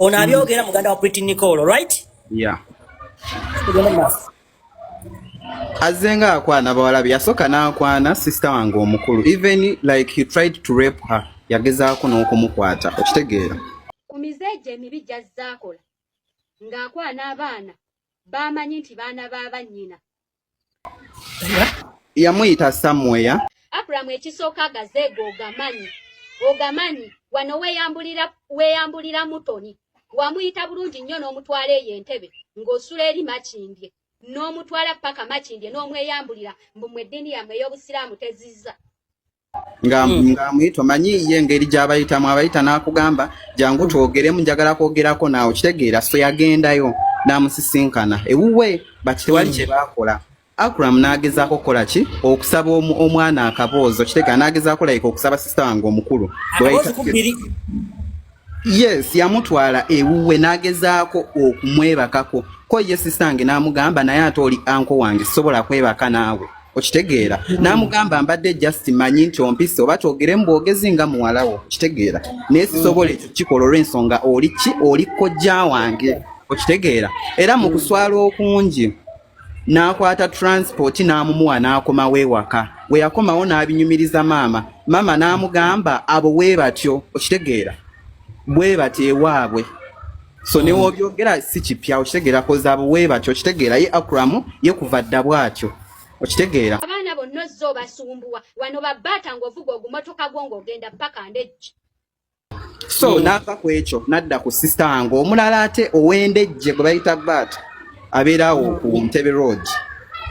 Ono abyogera muganda wa Pretty Nicole, right? Yeah. Azenga akwana bawalabi yasoka nakwana sister wange omukulu. Even like he tried to rape her. Yagezaako n'okumukwata. Okitegeera. Kumizeje emibi gyazaakola. Ng'akwana abaana bamanyi nti baana b'abannyina. Yamuyita somewhere. Acram ekisooka agazeego ogamanyi wano weeyambulira mutoni wamuyita bulungi nnyo n'omutwala eyo entebe ng'osula eri makindye n'omutwala paka makindye n'omweyambulira mbu mu eddiini yammwe ey'obusiraamu tezizza ng'amuyita omanyi ye engeri gy'abayitamu abayita n'akugamba jangu twogeremu njagala kwogerako naawe kitegeera so yagendayo n'amusisinkana ewuwe bakitewali kye baakola. Acram n'agezaako kukola ki okusaba omwana akaboozo kitegeera n'agezaako like okusaba sister wange omukulu. Yes, yamutwala ewuwe n'agezaako okumwebakako ko ye sister wange n'amugamba naye ate oli anko wange sobola kwebaka naawe okitegeera n'amugamba mbadde just manyi nti ompise oba twogeremu bwogezi nga muwalawo okitegeera naye sisobola ekyo kikola olw'ensonga oli ki oli kojja wange okitegeera era mu kuswala okungi n'akwata transport n'amumuwa n'akomawo ewaka we yakomawo n'abinyumiriza maama n'amugamba abo bwe batyo okitegeera bwe batyo ewaabwe so ne wobyogera si kipya okitegeera koza abo bwe batyo okitegeera ye Acram ye kuva dda bwatyo okitegeera abaana bonna ozzo basumbuwa wano babbata ng'ovuga ogumotoka gwo ng'ogenda paka ndejje so n'ava ku ekyo n'adda ku sister wange omulala ate ow'endejje gwe bayita baata abeerawo ku Ntebe Road.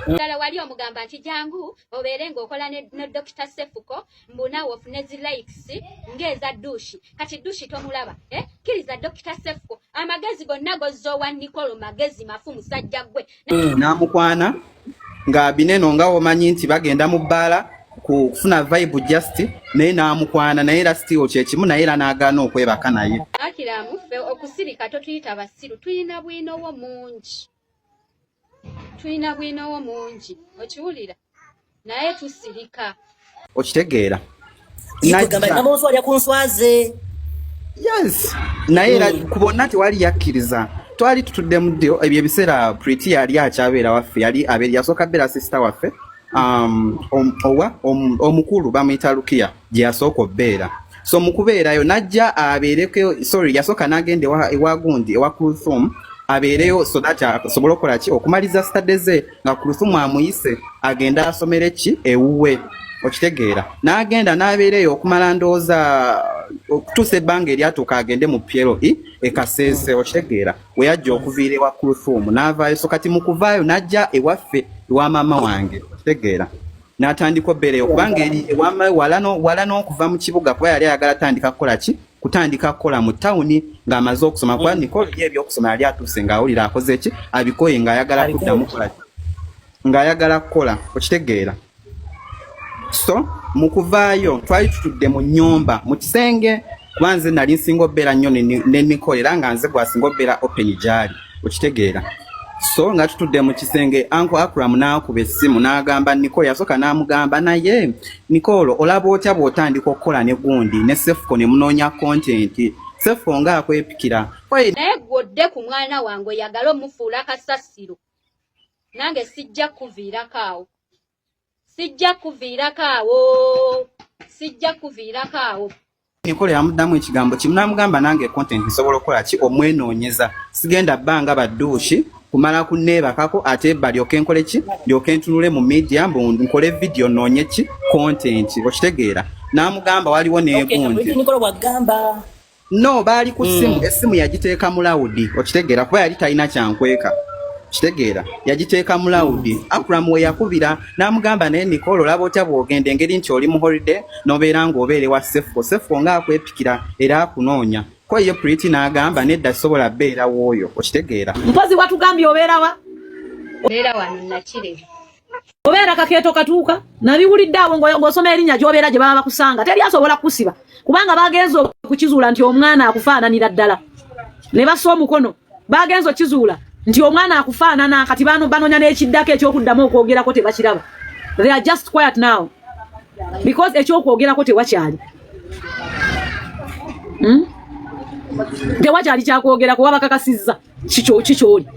Ddala wali omugamba nti jangu obeere ng'okola ne Dr. Sefuko mbunaawe ofune zi likes ng'eza dushi kati dushi tomulaba kkiriza Dr. Sefuko amagezi gonna gozoowa Nicole magezi mafu musajja gwe n'amukwana ng'abineno nga omanyi nti bagenda mu bbaala kufuna vibe just naye n'amukwana naye era still kyekimu naye era n'agaana okwebaka naye. Akiramu ffe okusirika totuyita basiru tulina bwinowo mungi. Tulina bwinowo mungi okiwulira naye tusirika okitegeera yes naye era ku bonna tewali yakkiriza twali tutudde mu ddyo ebyo ebiseera Pretty yali akyabeera waffe yali yasooka beera sister waffe omukulu bamuyita Lukia gye yasooka obbeera so mu kubeerayo najja abeereko yasooka n'agenda ewa gundi ewa Kulthum abeereyo so that asobola okukola ki okumaliza studies ze nga Kulthum amuyise agenda asomere ki ewuwe okitegeera n'agenda n'abeereyo okumala ndowooza okutuusa ebbanga eryatuuka agende mu PLE ekaseese okitegeera we yajja okuviira ewa Kulthum n'avaayo so kati mu kuvaayo n'ajja ewaffe ewa maama wange okitegeera n'atandika obbeereyo kubanga eri ewama wala n'okuva mu kibuga kuba yali ayagala atandika kukola ki kutandika kukola mu tawuni ng'amaze okusoma kuba Nicole ye ebyokusoma yali atuuse ng'awulira akoze ki abikoye ng'ayagala kuddamu kukola ng'ayagala kukola okitegeera so mu kuvaayo twali tutudde mu nnyumba mu kisenge kuba nze nali nsinga obbeera nnyo ne Nicole era nga nze gwasinga obbeera open gyali okitegeera so nga tutudde mu kisenge Uncle Acram n'akuba essimu n'agamba Nicole yasooka n'amugamba naye Nicole olaba otya bw'otandika okukola ne gundi ne Sefuko ne munoonya content Sefuko ng'akwepikira naye gwodde ku mwana wange oyagala omufuula kasasiro nange sijja kuviirako awo Nicole yamuddamu ekigambo kimu n'amugamba nange content nsobola okukola ki omwenoonyeza sigenda bbanga badduushi kumala kunneebakako ate balyoke nkole ki lyoke ntunule mu media mbu nkole video noonye ki content okitegeera n'amugamba waliwo neegundi no baali ku ssimu essimu yagiteeka mu lawudi okitegeera kuba yali talina kyankweka kitegeera yagiteeka mu lawudi Acram we yakubira n'amugamba naye Nicole olaba otya bw'ogenda engeri nti oli mu holiday n'obeera ng'obeere wa Sefuko ng'akwepikira era akunoonya ko ye Pretty n'agamba nedda sobola bbeera w'oyo okitegeera mpozi watugambye obeera wano nakirebe obeera kakeeto katuuka nabiwulidde awo ng'osoma erinnya gy'obeera gye baba bakusanga teri asobola kusiba kubanga bagenza okukizuula nti omwana akufaananira ddala ne bassa omukono bagenza okizuula nti omwana akufaanana kati banoonya n'ekiddako ekyokuddamu okwogerako tebakiraba they are just quiet now because ekyokwogerako tewakyali Tewakyali kyakwogera kuba bakakasizza kikyoli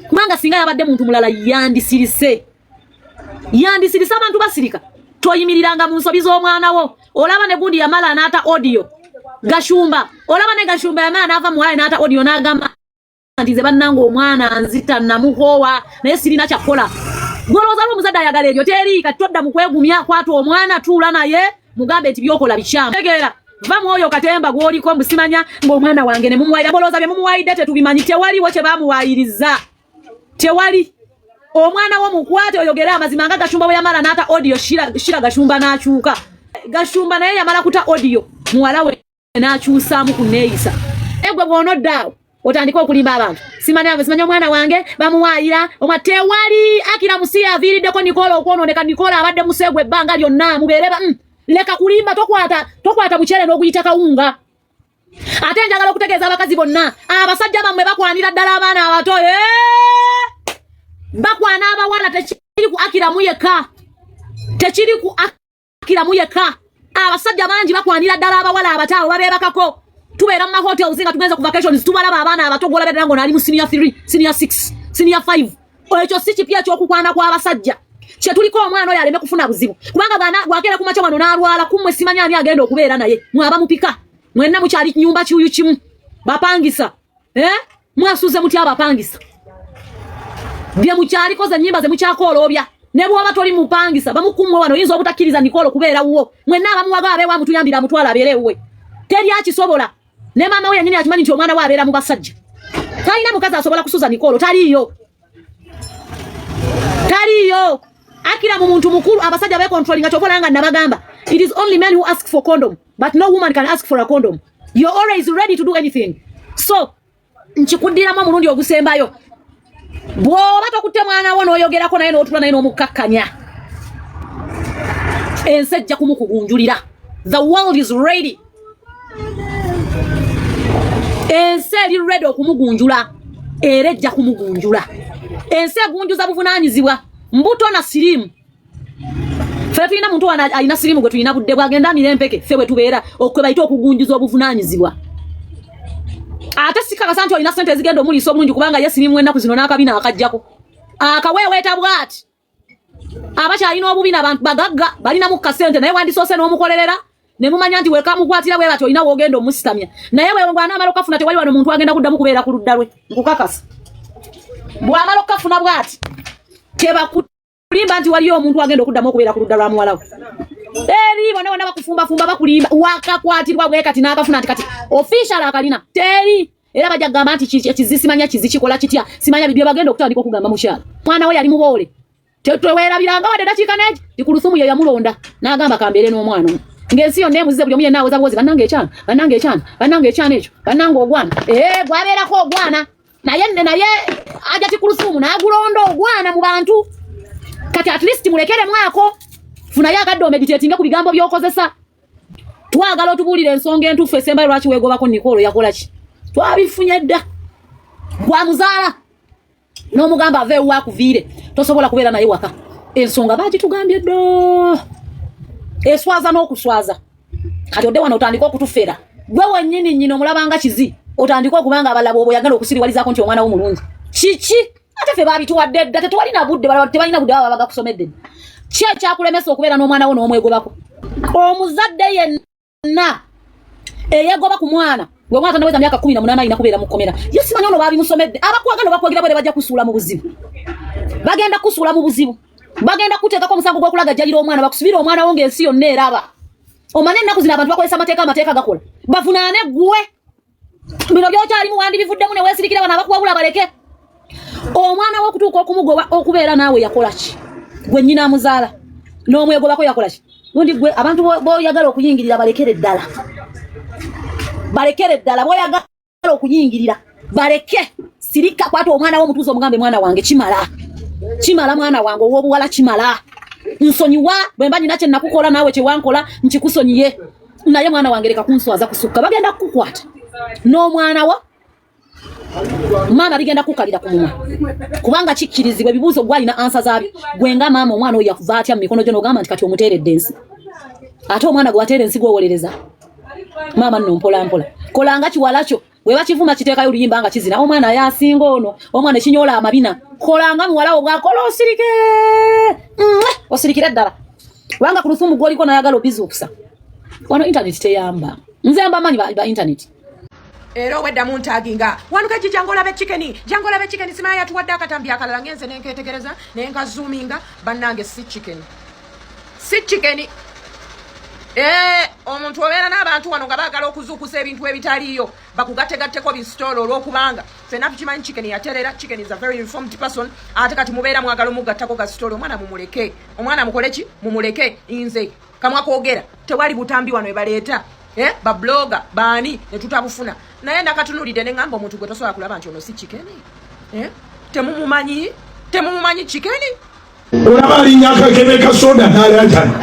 kubanga singa yabadde muntu mulala yandisirise abantu basirika toyimiriranga mu nsobi z'omwana wo olaba ne gundi yamala anaata audio Gashumba olaba ne Gashumba yamala n'ava muwala n'ata audio n'agamba nti ze bannanga omwana nzita namuhoowa naye sirina kyakola golooza lw'omuzadde ayagala ebyo teri kati todda mu kwegumya kwata omwana tuula naye mugambe nti byokola bikyamu tegeera va mwoyo katemba gwoliko mbusimanya ng'omwana wange ne mumuwayira bolooza bye mumuwayidde tetubimanyi tewaliwo kye bamuwayiriza tewali omwana wo mukwate oyogere amazima nga Gashumba bwe yamala n'ata audio shira Gashumba n'akyuka Gashumba naye yamala kuta audio muwala we n'akyusaamu ku neeyisa egwe bw'onodda otandika okulimba abantu simanya omwana wange bamuwayira tewali Akram aviiriddeko Nicole okwonooneka Nicole abadde museegwa ebbanga lyonna mubeere leka kulimba tokwata bukyere n'oguyita kawunga ate njagala okutegeeza abakazi bonna abasajja bammwe bakwanira ddala abaana abato bakwana abawala tekiri ku Akram yekka abasajja bangi bakwanira ddala abawala abataawo babeebakako tubeera mu mahotels nga tugenze ku vacations tubalaba abaana abato gwolabedera ngo nali mu senior 3 senior 6 senior 5 ekyo si kipya ky'okukwana kw'abasajja kye tuliko omwana oyo aleme kufuna buzibu kubanga bwakera ku makya wano n'alwala kummwe simanya ani agenda okubeera naye mwaba mupika mwenna mukyali nyumba kiuyu kimu bapangisa mwasuze mutya abapangisa bye mukyaliko ze nnyimba ze mukyakoloobya ne bw'oba toli mupangisa bamukummwe wano oyinza obutakkiriza Nicole kubeera wuwo mwenna abamuwaga abeewa mutuyambira amutwala abeere wuwe teri akisobola ne maama we yennyini akimanyi nti omwana we abeera mu basajja talina mukazi asobola kusuza Nicole taliiyo Akram muntu mukulu abasajja be controlling kyokola nga nabagamba it is only men who ask for condom but no woman can ask for a condom you're always ready to do anything so nkikuddiramu omulundi ogusembayo bw'oba tokutte mwana wo n'oyogerako naye n'otula naye n'omukakkanya ensi ejja kumukugunjulira the world is ready ensi eri ready okumugunjula era ejja kumugunjula ensi egunjuza buvunaanyizibwa mbuto na sirimu ffe tulina muntu alina sirimu gwe tulina budde bwagenda amira empeke ffe bwe tubeera okwe bayita okugunjuza obuvunaanyizibwa ate sikakasa nti olina ssente ezigenda omuliisa obulungi kubanga ye sirimu ennaku zino n'akabina akajjako akaweeweeta bw'ati abakyalina obubi n'abantu bagagga balinamu kkasente naye wandisoose n'omukolerera ne mumanya nti wekamukwatira bwe bati olina woogenda omusitamya naye bwe bw'anaamala okafuna tewali wano muntu agenda kuddamu kubeera ku ludda lwe nkukakasa bw'amala okafuna bw'ati tebakulimba nti waliyo omuntu agenda okuddamu okubeera ku ludda lwa muwala we eri bonna bonna bakufumbafumba bakulimba wakakwatirwa bwe kati n'akafuna nti kati official akalina teri era bajja kugamba nti kizisimanya kizikikola kitya simanya bibyo bagenda okutandika okugamba mukyala mwana we yali muboole teweerabiranga wadde dakiika neegi tikulusumu ye yamulonda n'agamba kambeere n'omwana ng'ensi yonna emuzize buli omu yenna awoza buwozi bannange ekyana ekyo bannange ogwana bwabeerako ogwana naye ajja tikulusumu n'agulonda ogwana mu bantu kati at least mulekere mwako funayo akadde omeditatinga ku bigambo by'okozesa twagala otubuulira ensonga entuufu esembayo lwaki weegobako Nicole yakola ki twabifunye dda gwamuzaala n'omugamba ave ewa akuviire tosobola kubeera naye waka ensonga baagitugambye ddo eswaza n'okuswaza kati odde wano otandika okutufera gwe wennyini nnyina omulabanga kizi otandika okubanga abalaba obwo oyagala okusiriwalizaako nti omwana wo mulungi kiki ate ffe baabituwadde dda tebalina budde baba bagakusomedde ki ekyakulemesa okubeera n'omwana wo n'omwegobako omuzadde yenna eyegoba ku mwana gwe mwana tannaweza myaka 18 alina kubeera mu kkomera ye simanyi ono baabimusomedde abakwagala bakwagira bwere bajja kusuula mu buzibu bagenda kusuula mu buzibu bagenda kuteekako omusango gw'okulagajjalira omwana bakusibira omwana wo ng'ensi yonna eraba omanye ennaku zino abantu bakozesa amateeka gakola bavunaane ggwe bino byokyalimu wandibivuddemu ne weesirikira bano abakuwabula baleke omwana wo okutuuka okumugoba okubeera naawe yakola ki gwe nnyina amuzaala n'omwegobako yakola ki lundi gwe abantu boyagala okuyingirira balekere ddala boyagala okuyingirira baleke sirika kwata omwana wo mutuuza omugambe mwana wange kimala mwana wange ow'obuwala kimala nsonyiwa bwe mba nyina kye nakukola naawe kye wankola nkikusonyiye naye mwana wange leka kunswaza kusukka bagenda kukukwata n'omwana wo maama bigenda kukalira ku mumwa kubanga kikkirizibwa ebibuuzo gwalina ansa zaabyo gwe nga maama omwana oyo yakuva atya mu mikono gyo n'ogamba nti kati omuteeredde ensi ate omwana gwe wateera ensi gwowolereza maama nno mpola kolanga kiwala kyo we bakivuma kiteekayo oluyimba nga kizina omwana yasinga ono omwana ekinyola amabina kolanga muwalawo bwakola osirikira ddala kubanga ku lufumu gwoliko nayagala obizi okusa wano internet teyamba nze mbamanyi ba internet era obwedda muntaginga wanuka jangola be chicken simaya yatuwadde akatambi akalala ngenze nenketegereza nenkazoominga bannange si chicken omuntu obeera n'abantu wano nga baagala okuzuukusa ebintu ebitaliyo bakugattegatteko bisitoola olw'okubanga ffenna tukimanyi chicken yaterera. Chicken is a very informed person ate kati mubeera mwagala omugattako gasitoola omwana mukole ki mumuleke nze kamwa koogera tewali butambi wano ebaleeta babloga baani netutabufuna naye nakatunulidde ne ngamba omuntu gwe tosobola kulaba nti ono si chicken temumumanyi chicken olaba alinya akakebe ka soda n'alayajana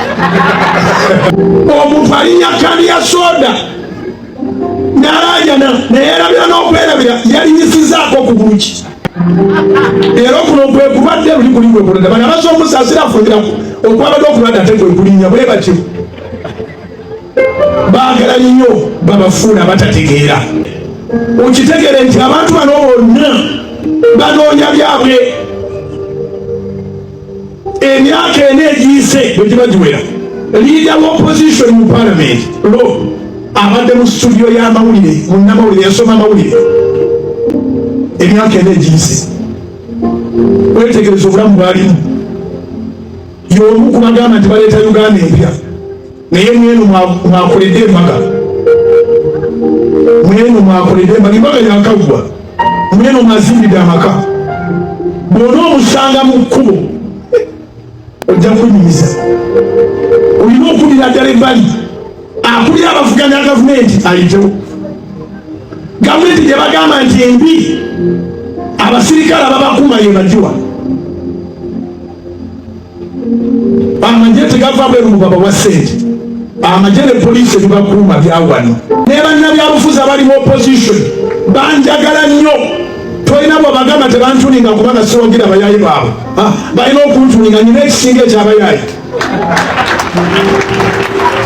omuntu alinya kandi ya soda n'alayajana naye erabira n'okwerabira yalinyisizaako ku buluki era okuno gwe kulwadde luli kuli gwe kulwadde bana baza omusaasira afuniraku okwabadde okulwadde ate gwe kulinya bwe batyo baagala nnyo babafuula batategeera okitegere nti abantu bano bonna banoonya byabwe emyaka ena egiyise bwe giba giwera leader wa opposition mu parliament lo abadde mu studio y'amawulire munnamawulire yasoma amawulire emyaka ena egiyise wetegereza obulamu bwalimu y'omu kubagamba nti baleeta Uganda empya naye mwenu mwakoledde embaga embaga yakagwa mwenu mwazimbidde amaka bwona omusanga mu kkubo ojja kunyumiza olina okulira ddala ebbali akulira abavuganya gavumenti ayitewo gavumenti gye bagamba nti embi abasirikale ababakuuma ye bagiwa amagye tegava bweru mu baba wa ssente amagye ne poliisi ebibakuuma byawano ne bannabyabufuzi abali mu opposition banjagala nnyo tolina bwabagamba tebantuninga kubanga siwagira abayayi baabwe balina okuntuninga nyina ekisinga ekyabayayi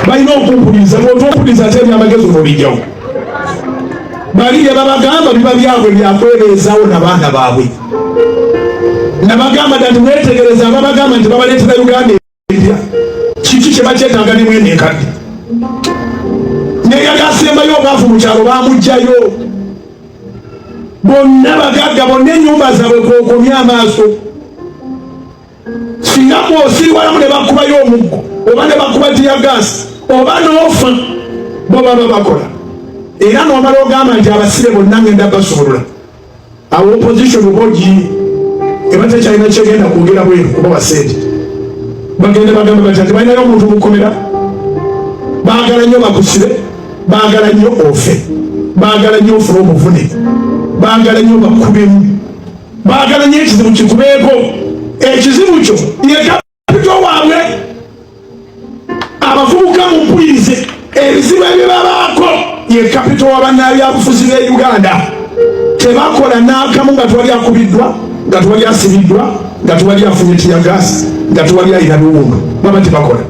balina okumpuliriza bwotompuliriza ate ebyamagezi onolijjawo bali bye babagamba biba byabwe byakwereezawo nabaana baabwe nabagamba dati mwetegereza ababagamba nti babaleetera Uganda empya kiki kye bakyetaaga ne mwene enkadde neyagasembayo obwavu mu kyalo bamugjayo bonna bagagga bonna ennyumba zaabwe kwokomya amaaso singa bw'osiriwalamu ne bakubayo omuggo oba ne bakuba tiyagasi oba n'ofa bo baba bakola era n'omala ogamba nti abasire bonna ngenda basobola awo opposition oba ogiye eba tekyalina kyegenda kwogera bweru kuba wasente bagende bagamba bati ati balinayo omuntu mukomera baagala nnyo bakusire baagala nnyo ofe baagala nnyo ofune omuvune baagala nnyo bakubemu baagala nnyo ekizibu kikubeeko ekizibu kyo ye kapito waabwe abavubuka mumpulirize ebizibu ebibabaako ye kapito wabannabyabufuzi b'e Uganda tebakola n'akamu nga twali akubiddwa nga twali asibiddwa nga twali afunye tiyagasi nga twali alina biwundu baba tebakola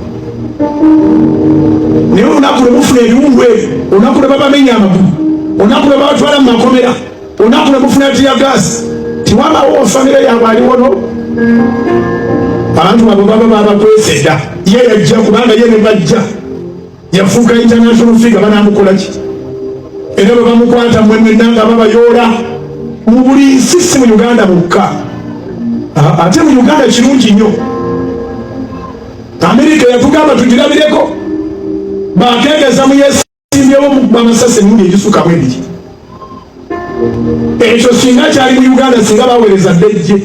naye olunaku lwe mufuna ebiwundu ebyo olunaku lwe babamenya amagulu olunaku lwe babatwala mu makomera olunaku lwe mufuna tiyagasi tiwabawo famire yaabwe aliwono abantu babo baba babakwese dda ye yajja kubanga ye ne bajja yafuuka international figure banamukolaki era bwe bamukwata mwenna nga babayoola mu buli nsi si mu Uganda mukka ate mu Uganda kirungi nnyo Amerika yatugamba tugirabireko bakegeza mu yesimbyewo bamasasi emirundi egisukamu ebiri ekyo singa kyali mu Uganda singa baweereza ddejje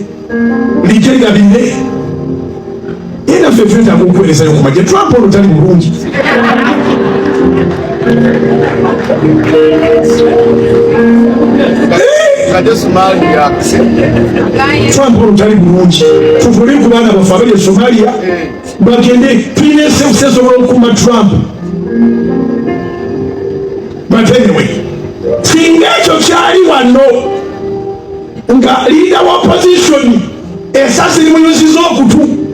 lijje ligabire era ffe twetaaga okuweerezayo ku magye Trump olwo tali bulungi Trump olwo tali bulungi tuvule ku baana baffe abali e Somalia bagende tulina ensebusa esobola okukuuma Trump but anyway singa ekyo kyali wano nga leader wa opposition esasi limuyuziza okutu